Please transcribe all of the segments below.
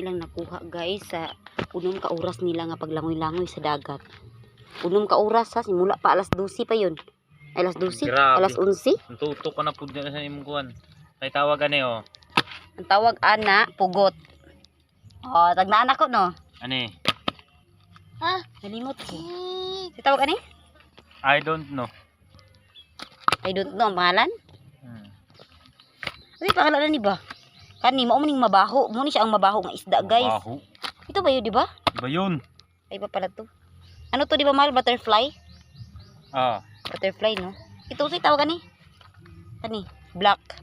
Ilang nakuha guys sa unom ka oras nila nga paglangoy-langoy sa dagat. Unom ka oras ha, simula pa alas 12 pa yun. Ay, alas 12? Grabe. Alas 11? Tutok ko na po na sa imong kuhan. Tay tawagan eh oh. Ang tawag ana, pugot. Oh, tagnaan ako no. Ani? Ha? Nalimot ko. Si tawag ani? I don't know. I don't know ang pangalan. Hmm. Ano yung pangalan ni ba? Kani mo maning mabaho. Mo ni siya ang mabaho nga isda, guys. Mabaho. Ito ba yun, di ba? Ba yun? Ay ba pala to? Ano to, di ba mahal? Butterfly? Ah. Butterfly, no? Ito sa tawag kani. Kani,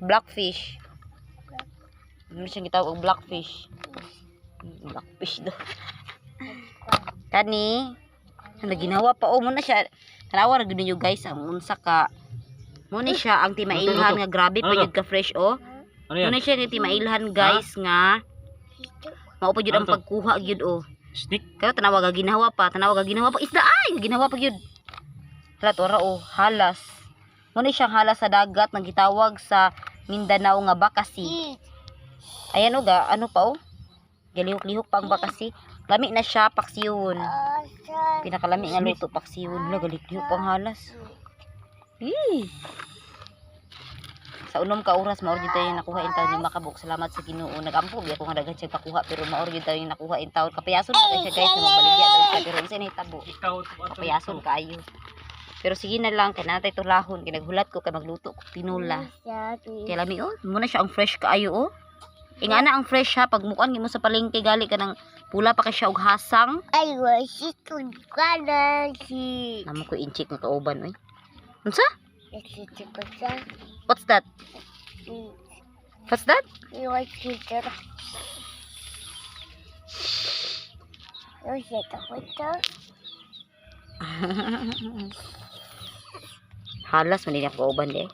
blackfish. Ano siyang gitawag blackfish? Blackfish do. Kani, ano ginawa pa mo na siya. Tanawa na gud niyo guys ang unsa ka. Mo ni siya ang timailhan nga grabe pa jud ka fresh oh. Ano yan? Muna siya nga timailhan guys nga mao pa jud ang pagkuha gyud oh. Snake? Kaya tanawa ga ginawa pa isda ay ginawa pa gyud. Tora oh halas. Muna siyang halas sa dagat nang gitawag sa Mindanao nga bakasi. Ayan oh ga ano pa oh. Galihok-lihok pa ang bakasi. Lami na siya paksiyon. Pinakalami nga luto paksiyon. Wala galihok pang halas. Sa unom ka oras maor gyud tayo nakuha in taon ni Makabuk. Salamat sa Ginoo. Nagampo bi ako nga daghan siya pakuha pero maor gyud tayo nakuha in taon. Kapayason pa siya guys na magbaligya daw siya pero unsa nay tabo. Kapayason kaayo. Pero sige na lang kay natay tulahon kay naghulat ko kay magluto ko tinula. Kay lami oh, muna siya ang fresh kaayo oh. Ingana ang fresh ha pag mukan gimo sa palengke gali ka ng pula pa kay siya og hasang. Ay, wasi kun kana si. Namo ko inchik nga kauban oy. Unsa? Nagsisikot What's that? What's that? Iwas kita. Iwas kita kita. Halas man din ako kauban di.